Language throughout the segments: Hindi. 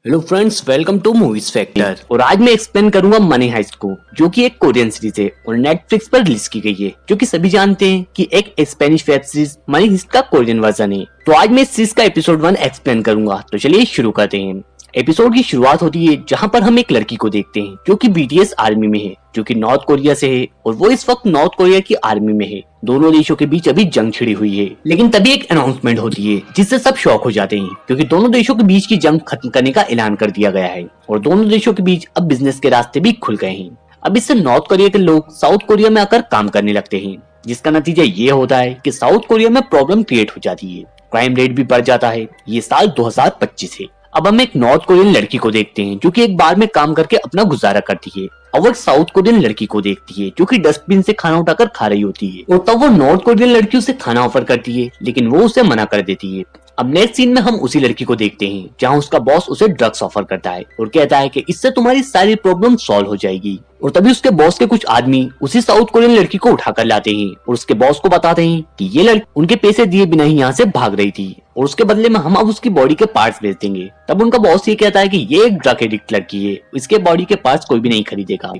Hello friends, welcome to Movies Factor. और आज मैं एक्सप्लेन करूंगा मनी हाइस्ट को, जो कि एक कोरियन सीरीज है और नेटफ्लिक्स पर रिलीज की गई है, जो कि सभी जानते हैं कि एक Spanish web series Money Heist का कोरियन वर्जन है। तो आज मैं इस सीरीज का एपिसोड 1 एक्सप्लेन करूंगा। तो चलिए शुरू करते हैं। एपिसोड की शुरुआत होती है जहां पर हम एक लड़की को देखते हैं जो कि बीटीएस आर्मी में है, जो कि नॉर्थ कोरिया से है और वो इस वक्त नॉर्थ कोरिया की आर्मी में है। दोनों देशों के बीच अभी जंग छिड़ी हुई है, लेकिन तभी एक अनाउंसमेंट होती है जिससे सब शॉक हो जाते हैं, क्योंकि दोनों देशों के बीच की जंग खत्म करने का ऐलान कर दिया गया है और दोनों देशों के बीच अब बिजनेस के रास्ते भी खुल गए हैं। अब इससे नॉर्थ कोरिया के लोग साउथ कोरिया में आकर काम करने लगते हैं, जिसका नतीजा ये होता है कि साउथ कोरिया में प्रॉब्लम क्रिएट हो जाती है, क्राइम रेट भी बढ़ जाता है। ये साल 2025 है। अब हम एक नॉर्थ कोरियन लड़की को देखते हैं जो कि एक बार में काम करके अपना गुजारा करती है, और वो एक साउथ कोरियन लड़की को देखती है जो कि डस्टबिन से खाना उठाकर खा रही होती है। और तब वो नॉर्थ कोरियन लड़की उसे खाना ऑफर करती है, लेकिन वो उसे मना कर देती है। अब नेक्स्ट सीन में हम उसी लड़की को देखते हैं जहां उसका बॉस उसे ड्रग्स ऑफर करता है और कहता है कि इससे तुम्हारी सारी प्रॉब्लम सॉल्व हो जाएगी। और तभी उसके बॉस के कुछ आदमी उसी साउथ कोरियन लड़की को उठाकर लाते हैं और उसके बॉस को बताते हैं कि ये लड़की उनके पैसे दिए बिना ही यहाँ से भाग रही थी और उसके बदले में हम अब उसकी बॉडी के पार्ट्स बेच देंगे। तब उनका बॉस ये कहता है कि ये एक ड्रग एडिक्ट लड़की है, इसके बॉडी के पार्ट्स कोई भी नहीं खरीदेगा।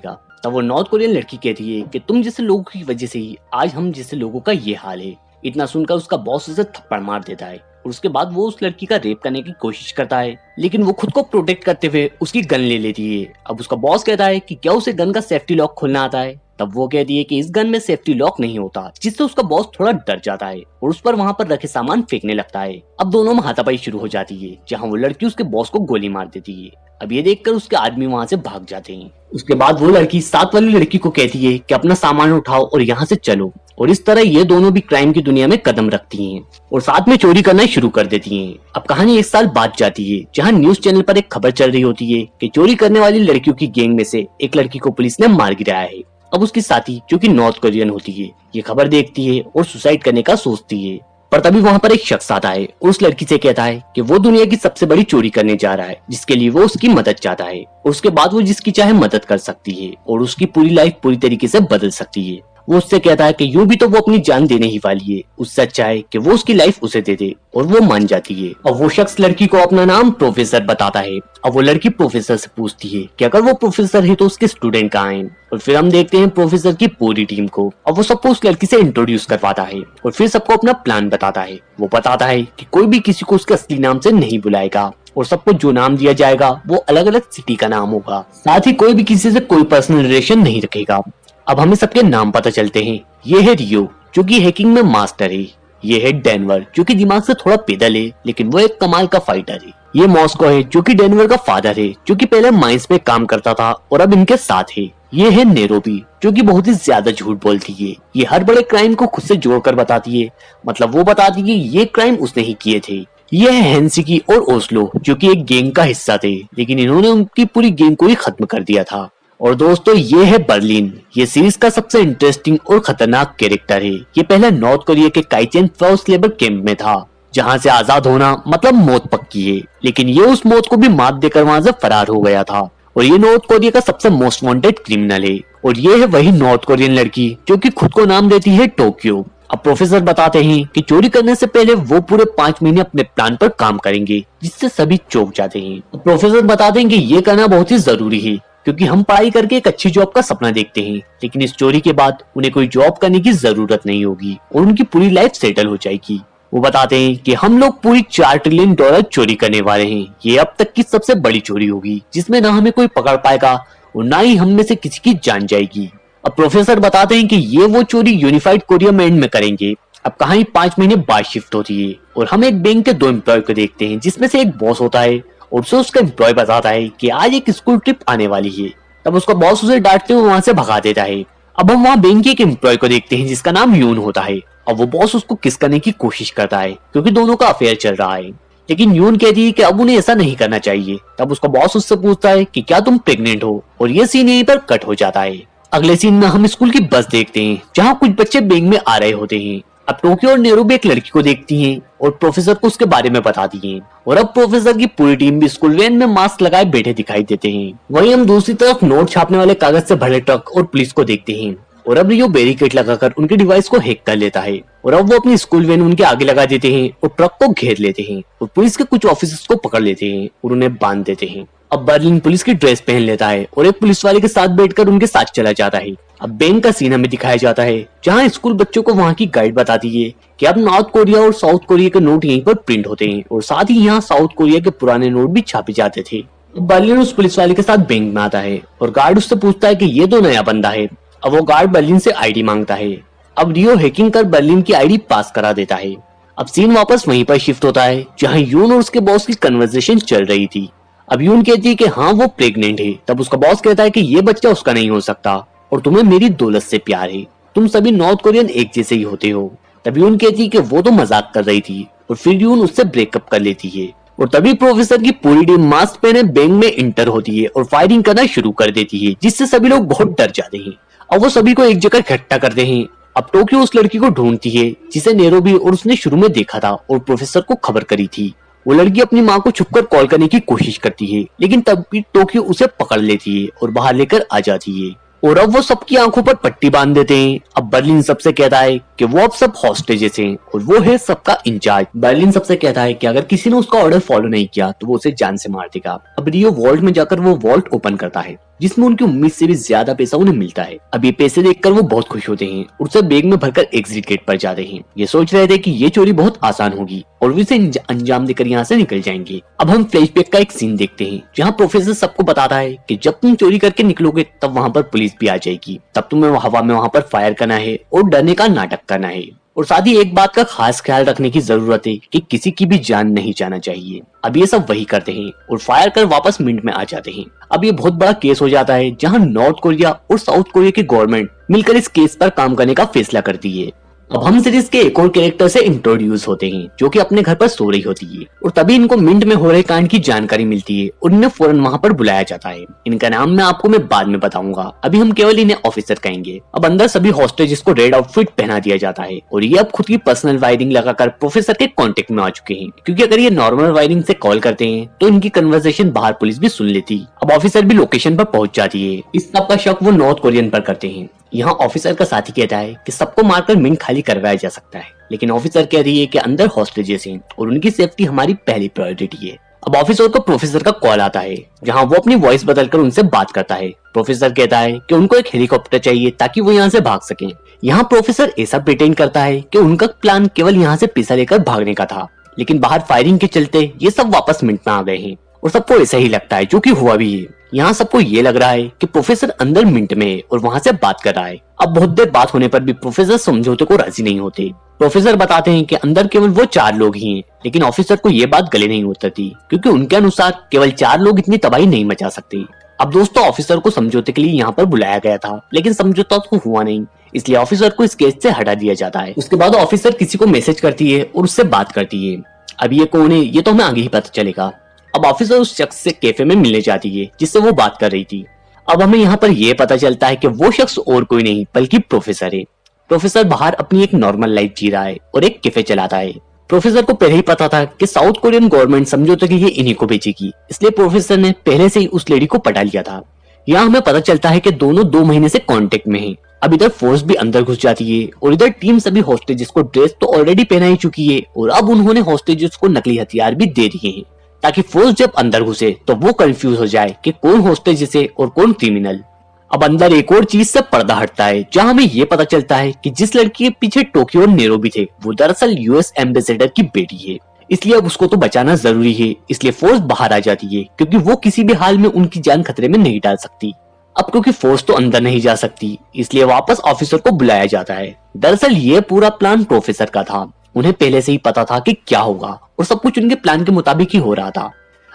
तब वो नॉर्थ कोरियन लड़की कहती है कि तुम जैसे लोगों की वजह से ही आज हम जैसे लोगों का ये हाल है। इतना सुनकर उसका बॉस उसे थप्पड़ मार देता है और उसके बाद वो उस लड़की का रेप करने की कोशिश करता है, लेकिन वो खुद को प्रोटेक्ट करते हुए उसकी गन ले लेती है। अब उसका बॉस कहता है कि क्या उसे गन का सेफ्टी लॉक खोलना आता है। तब वो कहती है कि इस गन में सेफ्टी लॉक नहीं होता, जिससे उसका बॉस थोड़ा डर जाता है और उस पर वहाँ पर रखे सामान फेंकने लगता है। अब दोनों में हाथापाई शुरू हो जाती है, जहाँ वो लड़की उसके बॉस को गोली मार देती है। अब ये देखकर उसके आदमी वहाँ से भाग जाते हैं। उसके बाद वो लड़की साथ वाली लड़की को कहती है कि अपना सामान उठाओ और यहाँ से चलो, और इस तरह ये दोनों भी क्राइम की दुनिया में कदम रखती हैं और साथ में चोरी करना शुरू कर देती हैं। अब कहानी एक साल बाद जाती है, जहाँ न्यूज चैनल पर एक खबर चल रही होती है कि चोरी करने वाली लड़कियों की गैंग में से एक लड़की को पुलिस ने मार गिराया है। अब उसकी साथी, जो कि नॉर्थ कोरियन होती है, ये खबर देखती है और सुसाइड करने का सोचती है। पर तभी वहाँ पर एक शख्स आता है और उस लड़की से कहता है कि वो दुनिया की सबसे बड़ी चोरी करने जा रहा है, जिसके लिए वो उसकी मदद चाहता है और उसके बाद वो जिसकी चाहे मदद कर सकती है और उसकी पूरी लाइफ पूरी तरीके से बदल सकती है। वो उससे कहता है कि यूं भी तो वो अपनी जान देने ही वाली है, उससे अच्छा है कि वो उसकी लाइफ उसे दे दे, और वो मान जाती है। और वो शख्स लड़की को अपना नाम प्रोफेसर बताता है। अब वो लड़की प्रोफेसर से पूछती है कि अगर वो प्रोफेसर है तो उसके स्टूडेंट कहाँ हैं। और फिर हम देखते हैं प्रोफेसर की पूरी टीम को, और वो सबको उस लड़की से इंट्रोड्यूस करवाता है और फिर सबको अपना प्लान बताता है। वो बताता है कि कोई भी किसी को उसके असली नाम से नहीं बुलाएगा और सबको जो नाम दिया जाएगा वो अलग अलग सिटी का नाम होगा। साथ ही कोई भी किसी से कोई पर्सनल रिलेशन नहीं रखेगा। अब हमें सबके नाम पता चलते हैं। ये है रियो, जो कि हैकिंग में मास्टर है। ये है डेनवर, जो कि दिमाग से थोड़ा पैदल है, लेकिन वो एक कमाल का फाइटर है। ये मॉस्को है, जो कि डेनवर का फादर है, जो कि पहले माइंस में काम करता था और अब इनके साथ है। ये है नेरोबी, जो कि बहुत ही ज्यादा झूठ बोलती है। ये हर बड़े क्राइम को खुद से जोड़कर बताती है, मतलब वो बताती है कि ये क्राइम उसने ही किए थे। ये है हेंसिकी और ओस्लो, जो कि एक गैंग का हिस्सा थे, लेकिन इन्होंने उनकी पूरी गैंग को ही खत्म कर दिया था। और दोस्तों, ये है बर्लिन। ये सीरीज का सबसे इंटरेस्टिंग और खतरनाक कैरेक्टर है। ये पहले नॉर्थ कोरिया के काइचेन फॉर्स लेबर कैंप में था, जहां से आजाद होना मतलब मौत पक्की है, लेकिन ये उस मौत को भी मात देकर वहां से फरार हो गया था। और ये नॉर्थ कोरिया का सबसे मोस्ट वांटेड क्रिमिनल है। और ये है वही नॉर्थ कोरियन लड़की जो कि खुद को नाम देती है टोक्यो। अब प्रोफेसर बताते हैं कि चोरी करने से पहले वो पूरे 5 महीने अपने प्लान पर काम करेंगे, जिससे सभी चौंक जाते हैं। प्रोफेसर बताते हैं कि ये करना बहुत ही जरूरी है, क्योंकि हम पढ़ाई करके एक अच्छी जॉब का सपना देखते हैं, लेकिन इस चोरी के बाद उन्हें कोई जॉब करने की जरूरत नहीं होगी और उनकी पूरी लाइफ सेटल हो जाएगी। वो बताते हैं कि हम लोग पूरी $4 ट्रिलियन चोरी करने वाले हैं। ये अब तक की सबसे बड़ी चोरी होगी, जिसमें ना हमें कोई पकड़ पाएगा और ना ही हम में से किसी की जान जाएगी। अब प्रोफेसर बताते हैं कि ये वो चोरी यूनिफाइड कोरिया में एंड में करेंगे। अब कहानी 5 महीने बाद शिफ्ट होती है और हम एक बैंक के 2 एम्प्लॉय को देखते हैं, जिसमें से एक बॉस होता है और उसे उसका एम्प्लॉय बताता है कि आज एक स्कूल ट्रिप आने वाली है। तब उसका बॉस उसे डांटते हुए वहां से भगा देता है। अब हम वहाँ बैंक के एक एम्प्लॉय को देखते हैं जिसका नाम यून होता है। अब वो बॉस उसको किस करने की कोशिश करता है, क्योंकि दोनों का अफेयर चल रहा है, लेकिन यून कहती है कि अब उन्हें ऐसा नहीं करना चाहिए। तब उसका बॉस उससे पूछता है कि क्या तुम प्रेग्नेंट हो, और ये सीन यहीं पर कट हो जाता है। अगले सीन में हम स्कूल की बस देखते हैं, जहाँ कुछ बच्चे बैंक में आ रहे होते हैं। अब टोक्यो और नेरोबी एक लड़की को देखती हैं और प्रोफेसर को उसके बारे में बताती हैं। और अब प्रोफेसर की पूरी टीम भी स्कूल वैन में मास्क लगाए बैठे दिखाई देते हैं। वहीं हम दूसरी तरफ नोट छापने वाले कागज से भरे ट्रक और पुलिस को देखते हैं। और अब रियो बैरिकेड लगाकर उनके डिवाइस को हैक कर लेता है और अब वो अपनी स्कूल वैन उनके आगे लगा देते हैं और ट्रक को घेर लेते हैं और पुलिस के कुछ ऑफिसर्स को पकड़ लेते हैं और उन्हें बांध देते हैं। अब बर्लिन पुलिस की ड्रेस पहन लेता है और एक पुलिस वाले के साथ बैठकर उनके साथ चला जाता है। अब बैंक का सीन हमें दिखाया जाता है जहां स्कूल बच्चों को वहां की गाइड बताती है कि अब नॉर्थ कोरिया और साउथ कोरिया के नोट यहीं पर प्रिंट होते हैं और साथ ही यहाँ साउथ कोरिया के पुराने नोट भी छापे जाते थे। बर्लिन उस पुलिस वाले के साथ बैंक में आता है और गार्ड उससे पूछता है कि ये तो नया बंदा है। अब वो गार्ड बर्लिन से आईडी मांगता है। अब रियो हैकिंग कर बर्लिन की आईडी पास करा देता है। अब सीन वापस वहीं पर शिफ्ट होता है जहां यून और उसके बॉस की कन्वर्सेशन चल रही थी। अब यून कहती है कि हाँ वो प्रेग्नेंट है। तब उसका बॉस कहता है कि ये बच्चा उसका नहीं हो सकता और तुम्हें मेरी दौलत से प्यार है, तुम सभी नॉर्थ कोरियन एक जैसे ही होते हो। तब यून कहती है कि वो तो मजाक कर रही थी और फिर यून उससे ब्रेकअप कर लेती है और तभी प्रोफेसर की पूरी टीम मास्क पहने बैंक में इंटर होती है और फायरिंग करना शुरू कर देती है, जिससे सभी लोग बहुत डर जाते हैं। अब वो सभी को एक जगह इकट्ठा करते हैं। अब टोक्यो उस लड़की को ढूंढती है जिसे नेरोबी और उसने शुरू में देखा था और प्रोफेसर को खबर करी थी। वो लड़की अपनी माँ को छुपकर कॉल करने की कोशिश करती है लेकिन तब भी टोक्यो उसे पकड़ लेती है और बाहर लेकर आ जाती है और अब वो सबकी आंखों पर पट्टी बांध देते हैं। अब बर्लिन सबसे कहता है कि वो अब सब हॉस्टेजेस हैं और वो है सबका इंचार्ज। बर्लिन सबसे कहता है कि अगर किसी ने उसका ऑर्डर फॉलो नहीं किया तो वो उसे जान से मार देगा। अब रियो वॉल्ट में जाकर वो वॉल्ट ओपन करता है जिसमें उनकी उम्मीद से भी ज्यादा पैसा उन्हें मिलता है। अब ये पैसे देखकर वो बहुत खुश होते हैं और उसे बैग में भरकर एग्जिट गेट पर जाते हैं। ये सोच रहे थे कि ये चोरी बहुत आसान होगी और वे इसे अंजाम देकर यहाँ से निकल जाएंगे। अब हम फ्लैशबैक का एक सीन देखते हैं जहाँ प्रोफेसर सबको बताता है कि जब तुम चोरी करके निकलोगे तब वहाँ पर पुलिस भी आ जाएगी, तब तुम्हें हवा में वहाँ पर फायर करना है और डरने का नाटक करना है और साथ ही एक बात का खास ख्याल रखने की जरूरत है कि किसी की भी जान नहीं जाना चाहिए। अब ये सब वही करते हैं और फायर कर वापस मिंट में आ जाते हैं। अब ये बहुत बड़ा केस हो जाता है जहां नॉर्थ कोरिया और साउथ कोरिया की गवर्नमेंट मिलकर इस केस पर काम करने का फैसला करती है। अब हम सीरीज के एक और कैरेक्टर से इंट्रोड्यूस होते हैं जो कि अपने घर पर सो रही होती है और तभी इनको मिंट में हो रहे कांड की जानकारी मिलती है और इन्हें फौरन वहां पर बुलाया जाता है। इनका नाम मैं आपको बाद में बताऊंगा, अभी हम केवल इन्हें ऑफिसर कहेंगे। अब अंदर सभी हॉस्टेजेस को रेड आउटफिट पहना दिया जाता है और ये अब खुद की पर्सनल वायरिंग लगाकर प्रोफेसर के कांटेक्ट में आ चुके हैं, क्योंकि अगर ये नॉर्मल वायरिंग से कॉल करते हैं तो इनकी कन्वर्सेशन बाहर पुलिस भी सुन लेती। अब ऑफिसर भी लोकेशन पर पहुंच जाती है। इस सब का शक वो नॉर्थ कोरियन पर करते हैं। यहाँ ऑफिसर का साथी कहता है कि सबको मारकर मिंट खाली करवाया जा सकता है, लेकिन ऑफिसर कह रही है कि अंदर हॉस्टेजेस हैं और उनकी सेफ्टी हमारी पहली प्रायोरिटी है। अब ऑफिसर को प्रोफेसर का कॉल आता है जहाँ वो अपनी वॉइस बदलकर उनसे बात करता है। प्रोफेसर कहता है कि उनको एक हेलीकॉप्टर चाहिए ताकि वो यहाँ से भाग सकें। यहाँ प्रोफेसर ऐसा प्रिटेंड करता है कि उनका प्लान केवल यहाँ से पैसा लेकर भागने का था, लेकिन बाहर फायरिंग के चलते ये सब वापस मिंट में आ गए हैं और सबको ऐसा ही लगता है, जो कि हुआ भी है। यहाँ सबको ये लग रहा है कि प्रोफेसर अंदर मिंट में है और वहाँ से बात कर रहा है। अब बहुत देर बात होने पर भी प्रोफेसर समझौते को राजी नहीं होते। प्रोफेसर बताते हैं कि अंदर केवल वो 4 लोग ही हैं, लेकिन ऑफिसर को ये बात गले नहीं उतरती क्योंकि उनके अनुसार केवल 4 लोग इतनी तबाही नहीं मचा सकते। अब दोस्तों ऑफिसर को समझौते के लिए यहाँ पर बुलाया गया था, लेकिन समझौता तो हुआ नहीं, इसलिए ऑफिसर को इस केस से हटा दिया जाता है। उसके बाद ऑफिसर किसी को मैसेज करती है और उससे बात करती है। अब ये कौन है ये तो हमें आगे ही पता चलेगा। अब ऑफिसर उस शख्स से कैफे में मिलने जाती है जिससे वो बात कर रही थी। अब हमें यहाँ पर यह पता चलता है कि वो शख्स और कोई नहीं बल्कि प्रोफेसर है। प्रोफेसर बाहर अपनी एक नॉर्मल लाइफ जी रहा है और एक कैफे चलाता है। प्रोफेसर को पहले ही पता था कि साउथ कोरियन गवर्नमेंट समझौते के लिए इन्हीं को भेजेगी, इसलिए प्रोफेसर ने पहले से ही उस लेडी को पटा लिया था। यहाँ हमें पता चलता है कि दोनों 2 महीने से कांटेक्ट में हैं। अब इधर फोर्स भी अंदर घुस जाती है और इधर टीम सभी हॉस्टेजेस को ड्रेस तो ऑलरेडी पहनाई चुकी है और अब उन्होंने हॉस्टेजेस को नकली हथियार भी दे दिए हैं ताकि फोर्स जब अंदर घुसे तो वो कंफ्यूज हो जाए कि कौन हॉस्टेजेस है और कौन क्रिमिनल। अब अंदर एक और चीज से पर्दा हटता है जहां हमें ये पता चलता है कि जिस लड़की के पीछे टोक्यो और नेरोबी थे वो दरअसल यूएस एम्बेसडर की बेटी है, इसलिए अब उसको तो बचाना जरूरी है। इसलिए फोर्स बाहर आ जाती है क्योंकि वो किसी भी हाल में उनकी जान खतरे में नहीं डाल सकती। अब क्योंकि फोर्स तो अंदर नहीं जा सकती, इसलिए वापस ऑफिसर को बुलाया जाता है। दरअसल ये पूरा प्लान प्रोफेसर का था, उन्हें पहले से ही पता था कि क्या होगा और सब कुछ उनके प्लान के मुताबिक ही हो रहा था।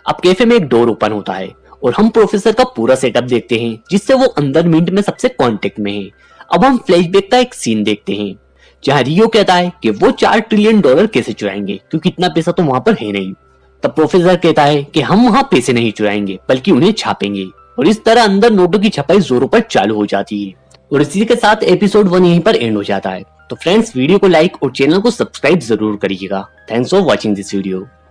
अब कैफे में एक डोर ओपन होता है और हम प्रोफेसर का पूरा सेटअप देखते हैं जिससे वो अंदर मिनट में सबसे कांटेक्ट में है। अब हम फ्लैशबैक का एक सीन देखते हैं जहां रियो कहता है कि वो $4 ट्रिलियन कैसे चुराएंगे क्योंकि इतना पैसा तो वहां पर है नहीं। तब प्रोफेसर कहता है कि हम वहां पैसे नहीं चुराएंगे बल्कि उन्हें छापेंगे और इस तरह अंदर नोटों की छपाई जोरों पर चालू हो जाती है और इसी के साथ एपिसोड 1 यहीं पर एंड हो जाता है। तो फ्रेंड्स वीडियो को लाइक और चैनल को सब्सक्राइब जरूर करिएगा। Thanks for watching this video.